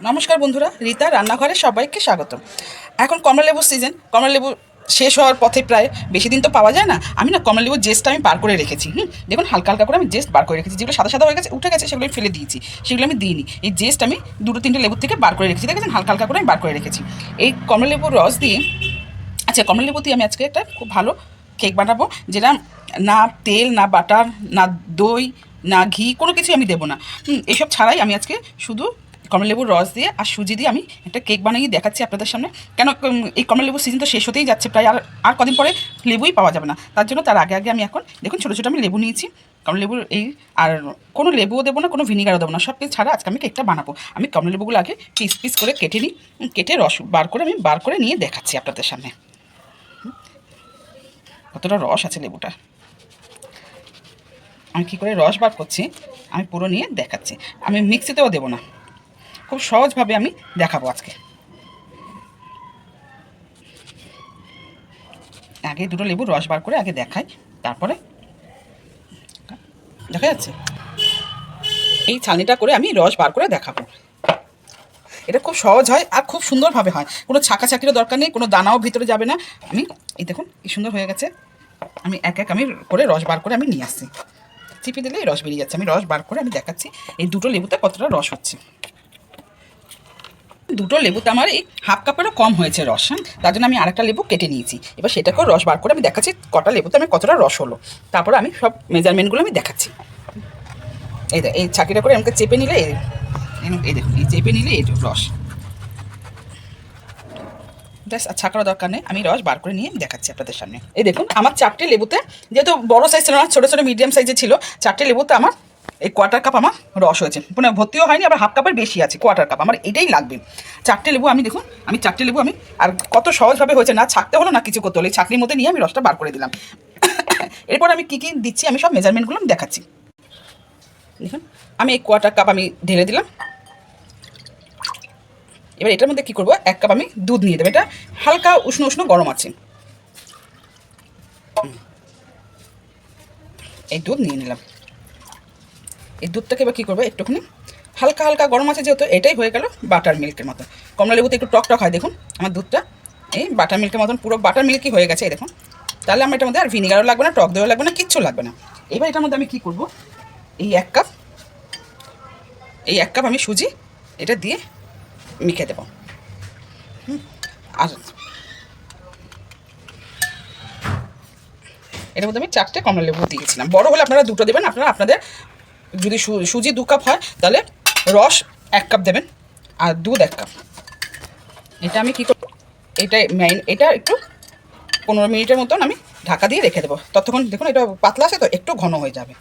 নমস্কার বন্ধুরা, রীতা রান্নাঘরে সবাইকে স্বাগতম। এখন কমলালেবুর সিজন, কমলালেবু শেষ হওয়ার পথে প্রায়, বেশি দিন তো পাওয়া যায় না। আমি না কমলালেবুর জেস্টটা আমি বার করে রেখেছি। দেখুন হালকা হালকা করে আমি জেস্ট বার করে রেখেছি। যেগুলো সাদা সাদা হয়ে গেছে উঠে গেছে সেগুলো আমি ফেলে দিয়েছি, সেগুলো আমি দিইনি। এই জেস্ট আমি দুটো তিনটে লেবুর থেকে বার করে রেখেছি, দেখেছেন হালকা হালকা করে আমি বার করে রেখেছি। এই কমলালেবুর রস দিয়ে, আচ্ছা কমলালেবু দিয়ে আমি আজকে একটা খুব ভালো কেক বানাবো, যেটা না তেল না বাটার না দই না ঘি কোনো কিছু আমি দেবো না। এসব ছাড়াই আমি আজকে শুধু কমলালেবুর রস দিয়ে আর সুজি দিয়ে আমি একটা কেক বানিয়ে দেখাচ্ছি আপনাদের সামনে। কেন এই কমলালেবুর সিজন তো শেষ হতেই যাচ্ছে প্রায়, আর আর কদিন পরে লেবুই পাওয়া যাবে না। তার জন্য তার আগে আগে আমি এখন দেখুন ছোটো ছোটো আমি লেবু নিয়েছি, কমলালেবুর এই, আর কোনো লেবুও দেবো না, কোনো ভিনিগারও দেবো না, সব কিছু ছাড়া আজকে আমি কেকটা বানাবো। আমি কমলালেবুগুলো আগে পিস পিস করে কেটে নিই, কেটে রস বার করে নিয়ে দেখাচ্ছি আপনাদের সামনে কতটা রস আছে লেবুটা। আমি কী করে রস বার করছি আমি পুরো নিয়ে দেখাচ্ছি। আমি মিক্সিতেও দেবো না, খুব সহজভাবে আমি দেখাবো আজকে। আগে দুটো লেবুর রস বার করে আগে দেখাই, তারপরে দেখা যাচ্ছে এই ছালনিটা করে আমি রস বার করে দেখাবো। এটা খুব সহজ হয় আর খুব সুন্দরভাবে হয়, কোনো ছাঁকাছাকিরও দরকার নেই, কোনো দানাও ভিতরে যাবে না। আমি এই দেখুন কি সুন্দর হয়ে গেছে। আমি এক এক আমি করে রস বার করে আমি নিয়ে আসছি, চিপে দিলেই রস বেরিয়ে যাচ্ছে। আমি রস বার করে আমি দেখাচ্ছি এই দুটো লেবুতে কতটা রস হচ্ছে। দুটো লেবুতে আমার এই হাফ কাপেরও কম হয়েছে রস, তার জন্য আমি আরেকটা লেবু কেটে নিয়েছি। এবার সেটাকেও রস বার করে আমি দেখাচ্ছি কটা লেবুতে আমি কতটা রস হলো। তারপরে আমি সব মেজারমেন্টগুলো আমি দেখাচ্ছি। এই ছাঁকিটা করে আমাকে চেপে নিলে এই দেখুন, এই চেপে নিলে এই রস, ব্যাস আর ছাঁকারও দরকার নেই। আমি রস বার করে নিয়ে দেখাচ্ছি আপনাদের সামনে। এই দেখুন আমার 4টে লেবুতে, যেহেতু বড় সাইজ ছিল না, ছোটো ছোটো মিডিয়াম সাইজে ছিল, 4টে লেবুতে আমার এই কোয়ার্টার কাপ আমার রস হয়েছে। মানে ভর্তিও হয়নি, আবার হাফ কাপের বেশি আছে, কোয়ার্টার কাপ আমার এটাই লাগবে। 4টে লেবু আমি দেখুন, আমি 4টে লেবু আমি, আর কত সহজভাবে হয়েছে, না ছাঁকতে হলো না কিছু করতে হলো, এই ছাঁকনির মধ্যে নিয়ে আমি রসটা বার করে দিলাম। এরপর আমি কী কী দিচ্ছি আমি সব মেজারমেন্টগুলো আমি দেখাচ্ছি। দেখুন আমি এই কোয়ার্টার কাপ আমি ঢেলে দিলাম। এবার এটার মধ্যে কী করবো, 1 কাপ আমি দুধ নিয়ে দেবো, এটা হালকা উষ্ণ উষ্ণ গরম আছে, এই দুধ নিয়ে নিলাম। এই দুধটাকে এবার কী করবো, একটুখানি হালকা হালকা গরম আছে যেহেতু, এটাই হয়ে গেল বাটার মিল্কের মতো। কমলালেবুতে একটু টক টক হয়, দেখুন আমার দুধটা এই বাটার মিল্কের মতন পুরো বাটার মিল্কই হয়ে গেছে। এই দেখুন, তাহলে আমার এটার মধ্যে আর ভিনিগারও লাগবে না, টক দইও লাগবে না, কিচ্ছু লাগবে না। এবার এটার মধ্যে আমি কী করবো, এই 1 কাপ, এই 1 কাপ আমি সুজি এটা দিয়ে মেখে দেবো। আর এটার মধ্যে আমি 4টে কমলালেবু দিয়েছিলাম, বড় হলে আপনারা 2টো দেবেন। আপনারা আপনাদের যদি সুজি 2 কাপ হয় তাহলে রস 1 কাপ দেবেন আর দুধ 1 কাপ। এটা আমি কী করব, এটা একটু 15 মিনিটের মতন আমি ঢাকা দিয়ে রেখে দেবো। ততক্ষণ দেখুন এটা পাতলা আছে তো একটু ঘন হয়ে যাবে।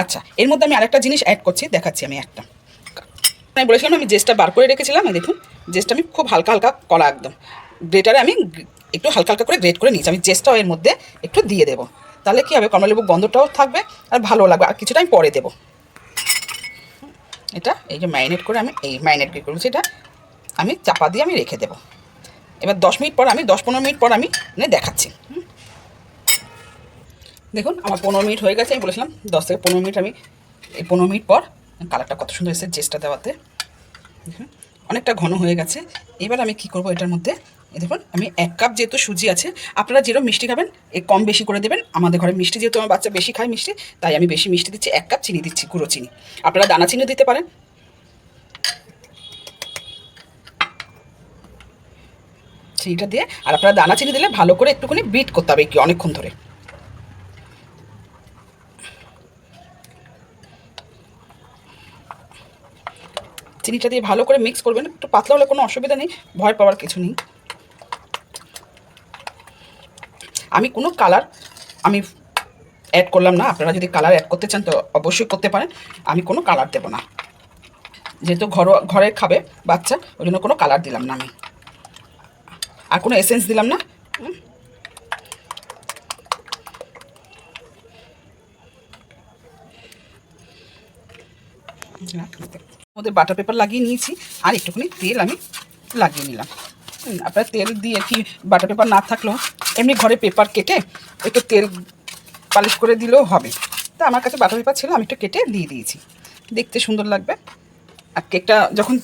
আচ্ছা এর মধ্যে আমি আরেকটা জিনিস অ্যাড করছি, দেখাচ্ছি আমি একটা। আমি বলেছিলাম আমি জেস্টটা বার করে রেখেছিলাম, দেখুন জেস্টটা আমি খুব হালকা হালকা কলা একদম গ্রেটারে আমি একটু হালকা হালকা করে গ্রেট করে নিয়েছি। আমি জেস্টটাও এর মধ্যে একটু দিয়ে দেবো, তাহলে কী হবে, কমলালেবুর গন্ধটাও থাকবে আর ভালো লাগবে। আর কিছুটা আমি পরে দেবো। এটা এই যে ম্যারিনেট করে আমি এই ম্যারিনেট করে করছি, এটা আমি চাপা দিয়ে আমি রেখে দেবো। এবার 10 মিনিট পর আমি 10-15 মিনিট পর আমি দেখাচ্ছি। দেখুন আমার 15 মিনিট হয়ে গেছে, আমি বলেছিলাম 10 থেকে 15 মিনিট। আমি এই 15 মিনিট পর কালারটা কত সুন্দর এসেছে জেস্টটা দেওয়াতে, দেখুন অনেকটা ঘন হয়ে গেছে। এবার আমি কি করব, এটার মধ্যে এই দেখুন আমি 1 কাপ যেহেতু সুজি আছে, আপনারা যেরকম মিষ্টি খাবেন এই কম বেশি করে দেবেন। আমাদের ঘরে মিষ্টি যেহেতু আমার বাচ্চা বেশি খায় মিষ্টি, তাই আমি বেশি মিষ্টি দিচ্ছি। 1 কাপ চিনি দিচ্ছি, গুঁড়ো চিনি, আপনারা দানা চিনি দিতে পারেন। চিনিটা দিয়ে, আর আপনারা দানা চিনি দিলে ভালো করে একটুখানি বিট করতে হবে কি অনেকক্ষণ ধরে। চিনিটা দিয়ে ভালো করে মিক্স করবেন, একটু পাতলা হলে কোনো অসুবিধা নেই, ভয় পাওয়ার কিছু নেই। আমি কোনো কালার আমি অ্যাড করলাম না, আপনারা যদি কালার অ্যাড করতে চান তো অবশ্যই করতে পারেন। আমি কোনো কালার দেবো না, যেহেতু ঘরে খাবে বাচ্চা, ওই জন্য কোনো কালার দিলাম না আমি, আর কোনো এসেন্স দিলাম না। ওদের বাটার পেপার লাগিয়ে নিয়েছি, আর একটুখানি তেল আমি লাগিয়ে নিলাম। আপনার তেল দিয়ে কি বাটার পেপার না থাকলেও এমনি ঘরে পেপার কেটে একটু তেল পালিশ করে দিলেও হবে। তা আমার কাছে বাটার পেপার ছিল, আমি একটু কেটে দিয়ে দিয়েছি, দেখতে সুন্দর লাগবে। আর কেকটা যখন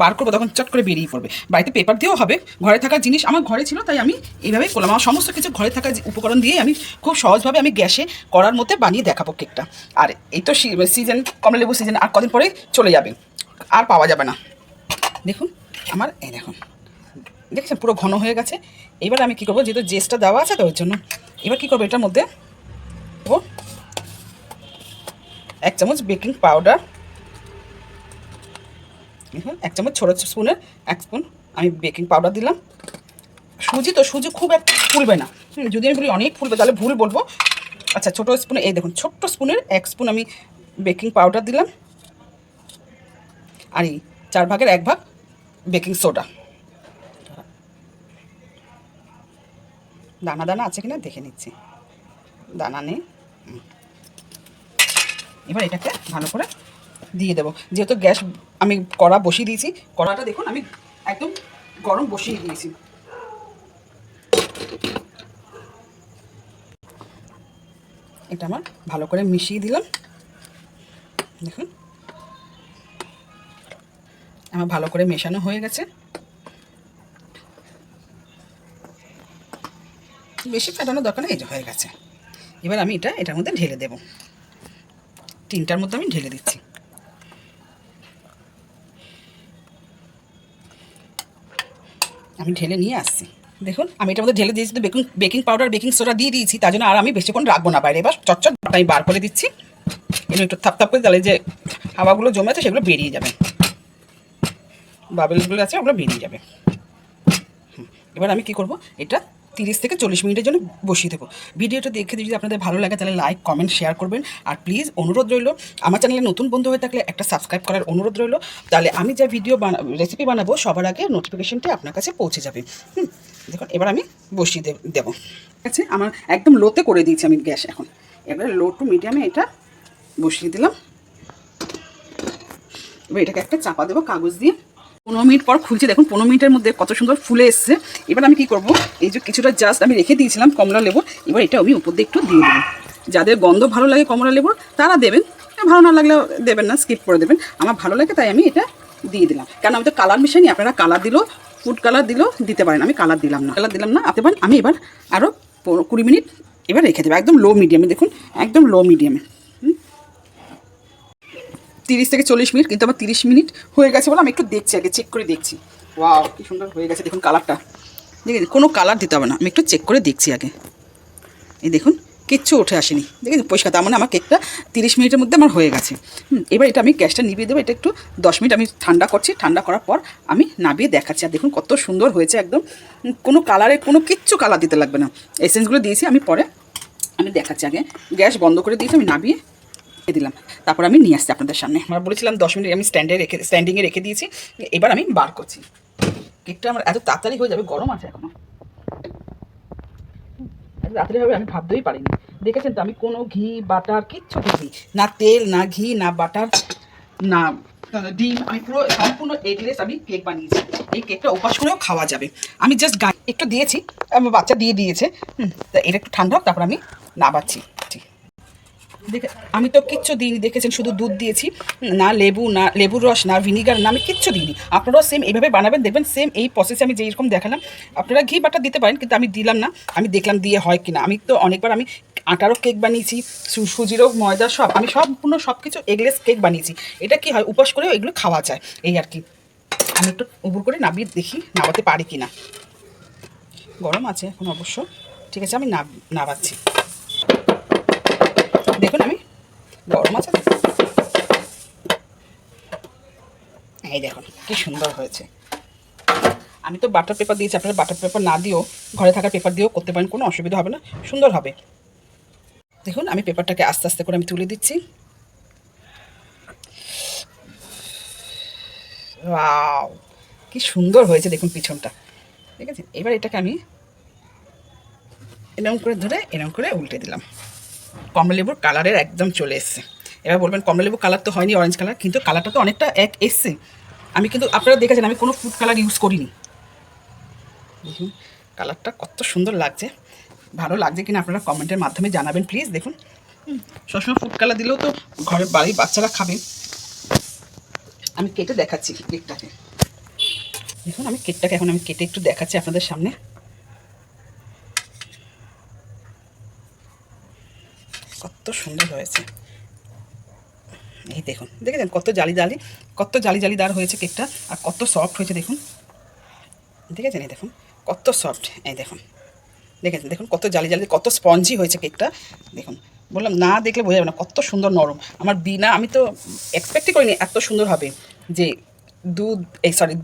বার করবো তখন চট করে বেরিয়ে পড়বে। বাড়িতে পেপার দিয়েও হবে, ঘরে থাকা জিনিস আমার ঘরে ছিল তাই আমি এইভাবেই করলাম। আমার সমস্ত কিছু ঘরে থাকা উপকরণ দিয়ে আমি খুব সহজভাবে আমি গ্যাসে করার মধ্যে বানিয়ে দেখাবো কেকটা। আর এই তো সিজন, কমলালেবু সিজন আর কদিন পরেই চলে যাবে, আর পাওয়া যাবে না। দেখুন আমার এই দেখুন, দেখেছেন পুরো ঘন হয়ে গেছে। এবার আমি কী করবো, যেহেতু জেসটা দেওয়া আছে তো ওর জন্য এবার কী করবো, এটার মধ্যে দেবো 1 চামচ বেকিং পাউডার। দেখুন 1 চামচ ছোটো স্পুনের 1 স্পুন আমি বেকিং পাউডার দিলাম। সুজি তো, সুজি খুব একটা ফুলবে না, যদি আমি বলি অনেক ফুলবে তাহলে ভুল বলবো। আচ্ছা ছোটো স্পুনে, এই দেখুন ছোট্ট স্পুনের 1 স্পুন আমি বেকিং পাউডার দিলাম। আর এই 4 ভাগের 1 ভাগ বেকিং সোডা। দানা দানা আছে কিনা দেখে নিচ্ছি, দানা নেই। এবার এটাকে ভালো করে দিয়ে দেবো। যেহেতু গ্যাস আমি কড়া বসিয়ে দিয়েছি, কড়াটা দেখুন আমি একদম গরম বসিয়ে দিয়েছি। এটা আমার ভালো করে মিশিয়ে দিলাম। দেখুন আমার ভালো করে মেশানো হয়ে গেছে। বেশি ফেটানোর দরকার নেই, এই যে হয়ে গেছে। এবার আমি এটার মধ্যে ঢেলে দেব, টিনটার মধ্যে আমি ঢেলে দিচ্ছি। আমি ঢেলে নিয়ে আসছি। দেখুন আমি এটার মধ্যে ঢেলে দিয়েছি, তো বেকিং পাউডার বেকিং সোডা দিয়ে দিয়েছি, তার জন্য আর আমি বেশিক্ষণ রাখবো না বাইরে। এবার চটচট আমি বার করে দিচ্ছি, এবার একটু থাপ করে, তাহলে যে হাওয়াগুলো জমে আছে সেগুলো বেরিয়ে যাবে, বাবেলগুলো আছে ওগুলো বেরিয়ে যাবে। এবার আমি কি করব, এটা 30 থেকে 40 মিনিটের জন্য বসিয়ে দেবো। ভিডিওটা দেখে যদি আপনাদের ভালো লাগে তাহলে লাইক কমেন্ট শেয়ার করবেন। আর প্লিজ অনুরোধ রইল, আমার চ্যানেলে নতুন বন্ধু হয়ে থাকলে একটা সাবস্ক্রাইব করার অনুরোধ রইল, তাহলে আমি যা ভিডিও রেসিপি বানাবো সবার আগে নোটিফিকেশনটি আপনার কাছে পৌঁছে যাবে। দেখুন এবার আমি বসিয়ে দেবো। ঠিক আছে, আমার একদম লোতে করে দিয়েছি আমি গ্যাস এখন। এবার লো টু মিডিয়ামে এটা বসিয়ে দিলাম। এবার এটাকে একটা চাপা দেবো কাগজ দিয়ে। 15 মিনিট পর খুলছি, দেখুন 15 মিনিটের মধ্যে কত সুন্দর ফুলে এসছে। এবার আমি কি করব, এই যে কিছুটা জাস্ট আমি রেখে দিয়েছিলাম কমলা লেবু, এবার এটা আমি উপর দিয়ে একটু দিয়ে দেবো। যাদের গন্ধ ভালো লাগে কমলা লেবুর তারা দেবেন, ভালো না লাগলেও দেবেন না, স্কিপ করে দেবেন। আমার ভালো লাগে তাই আমি এটা দিয়ে দিলাম, কারণ আমি তো কালার মিশাইনি। আপনারা কালার দিলেও, ফুড কালার দিলেও দিতে পারেন, আমি কালার দিলাম না আপনি পারেন। আমি এবার আরও 20 মিনিট এবার রেখে দেবো একদম লো মিডিয়ামে। দেখুন একদম লো মিডিয়ামে 30 থেকে 40 মিনিট, কিন্তু আমার 30 মিনিট হয়ে গেছে বলে আমি একটু দেখছি, আগে চেক করে দেখছি। ওয়াও কি সুন্দর হয়ে গেছে, দেখুন কালারটা, দেখেছি কোনো কালার দিতে হবে না, আমি একটু চেক করে দেখছি আগে। এই দেখুন কিচ্ছু উঠে আসেনি, দেখেছি পরিষ্কার। তার মানে আমার কেকটা 30 মিনিটের মধ্যে আমার হয়ে গেছে। এবার এটা আমি গ্যাসটা নিভিয়ে দেবো, এটা একটু 10 মিনিট আমি ঠান্ডা করছি। ঠান্ডা করার পর আমি নাবিয়ে দেখাচ্ছি। আর দেখুন কত সুন্দর হয়েছে, একদম কোনো কালারে কিচ্ছু কালার দিতে লাগবে না। এসেন্সগুলো দিয়েছি আমি, পরে আমি দেখাচ্ছি। আগে গ্যাস বন্ধ করে দিয়েছি, আমি নাবিয়ে দিলাম, তারপর আমি নিয়ে আসছি আপনাদের সামনে। আমরা বলেছিলাম 10 মিনিট আমি স্ট্যান্ডিংয়ে রেখে দিয়েছি। এবার আমি বার করছি। কেকটা আমার এত তাড়াতাড়ি হয়ে যাবে, গরম আছে এখনো, এত তাড়াতাড়ি হবে আমি ভাবতেই পারিনি। দেখেছেন তো আমি কোনো ঘি বাটার কিচ্ছু দিইনি, না তেল না ঘি না বাটার না ডিম, আমি পুরো সম্পূর্ণ এগলেস আমি কেক বানিয়েছি। এই কেকটা উপাস করেও খাওয়া যাবে। আমি জাস্ট একটু দিয়েছি, আমার বাচ্চা দিয়ে দিয়েছে। তা এটা একটু ঠান্ডা হোক, তারপর আমি নাবাচ্ছি। দেখে আমি তো কিচ্ছু দিইনি, দেখেছেন শুধু দুধ দিয়েছি, না লেবু না লেবুর রস না ভিনিগার না, আমি কিচ্ছু দিইনি। আপনারাও সেম এইভাবে বানাবেন, দেখবেন সেম এই প্রসেসে আমি যেরকম দেখালাম। আপনারা ঘি বাটার দিতে পারেন, কিন্তু আমি দিলাম না, আমি দেখলাম দিয়ে হয় কিনা। আমি তো অনেকবার আমি আটারও কেক বানিয়েছি, সুজিরও, ময়দা সব, আমি সম্পূর্ণ সব কিছু এগলেস কেক বানিয়েছি। এটা কি হয়, উপাস করেও এগুলো খাওয়া যায়, এই আর কি। আমি একটু উবুর করে নাবিয়ে দেখি নাবাতে পারি কিনা। গরম আছে এখন অবশ্য, ঠিক আছে আমি নাবাচ্ছি। দেখুন আমি গরম আছে, এই দেখুন কি সুন্দর হয়েছে। আমি তো বাটার পেপার দিয়েছি, আপনারা বাটার পেপার না দিয়েও ঘরে থাকা পেপার দিয়েও করতে পারেন, কোনো অসুবিধা হবে না, সুন্দর হবে। দেখুন আমি পেপারটাকে আস্তে আস্তে করে আমি তুলে দিচ্ছি। ওয়াও কি সুন্দর হয়েছে দেখুন পিছনটা, ঠিক আছে। এবার এটাকে আমি এরকম করে ধরে এরকম করে উল্টে দিলাম। কমলালেবুর কালারের একদম চলে এসছে। এবার বলবেন কমলালেবুর কালার তো হয়নি অরেঞ্জ কালার, কিন্তু কালারটা তো অনেকটা এক এসছে। আমি কিন্তু আপনারা দেখেছেন আমি কোনো ফুড কালার ইউজ করিনি। দেখুন কালারটা কত সুন্দর লাগছে, ভালো লাগছে কিনা আপনারা কমেন্টের মাধ্যমে জানাবেন প্লিজ। দেখুন সবসময় ফুড কালার দিলেও তো ঘরের বাড়ির বাচ্চারা খাবে। আমি কেটে দেখাচ্ছি কেকটাকে। দেখুন আমি কেকটাকে এখন আমি কেটে একটু দেখাচ্ছি আপনাদের সামনে। কত সুন্দর হয়েছে, এই দেখুন, দেখেছেন কত জালি জালি, কত জালি জালিদার হয়েছে কেকটা, আর কত সফট হয়েছে দেখুন, দেখেছেন এই দেখুন কত সফট, এই দেখুন দেখেছেন, দেখুন কত জালি জালি, কত স্পঞ্জি হয়েছে কেকটা। দেখুন, বললাম না দেখলে বোঝা যাবে না কত সুন্দর নরম। আমার বিনা, আমি তো এক্সপেক্টই করিনি এত সুন্দর হবে, যে দুধ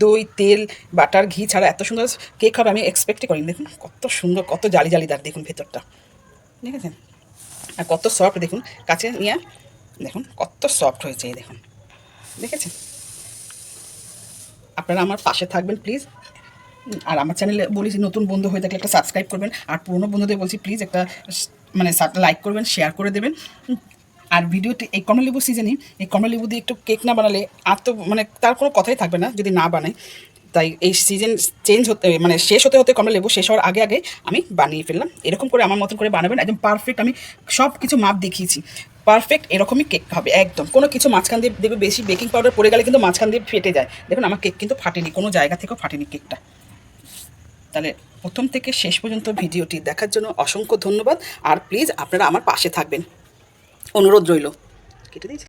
দই তেল বাটার ঘি ছাড়া এত সুন্দর কেক হবে আমি এক্সপেক্টই করিনি। দেখুন কত সুন্দর, কত জালি জালিদার দেখুন ভেতরটা, দেখেছেন, আর কত সফট দেখুন, কাছে নিয়ে দেখুন কত সফট হয়েছে, এই দেখুন, দেখেছেন। আপনারা আমার পাশে থাকবেন প্লিজ, আর আমার চ্যানেলে বলেছি নতুন বন্ধু হয়ে থাকলে একটা সাবস্ক্রাইব করবেন, আর পুরনো বন্ধুদের বলছি প্লিজ একটা মানে লাইক করবেন, শেয়ার করে দেবেন। আর ভিডিওটি এই কমলালেবু সিজনে এই কমলালেবু দিয়ে একটু কেক না বানালে আর তো মানে তার কোনো কথাই থাকবে না যদি না বানাই। তাই এই সিজন চেঞ্জ হতে মানে শেষ হতে হতে কমলালেবু শেষ হওয়ার আগে আগে আমি বানিয়ে ফেললাম। এরকম করে আমার মতন করে বানাবেন, একদম পারফেক্ট। আমি সব কিছু মাপ দেখিয়েছি, পারফেক্ট এরকমই কেক হবে একদম। কোনো কিছু মাঝখান দিয়ে দেখবে বেশি বেকিং পাউডার পড়ে গেলে কিন্তু মাঝখান দিয়ে ফেটে যায়। দেখুন আমার কেক কিন্তু ফাটেনি, কোনো জায়গা থেকেও ফাটেনি কেকটা। তাহলে প্রথম থেকে শেষ পর্যন্ত ভিডিওটি দেখার জন্য অসংখ্য ধন্যবাদ। আর প্লিজ আপনারা আমার পাশে থাকবেন, অনুরোধ রইল। কেটে দিয়েছি।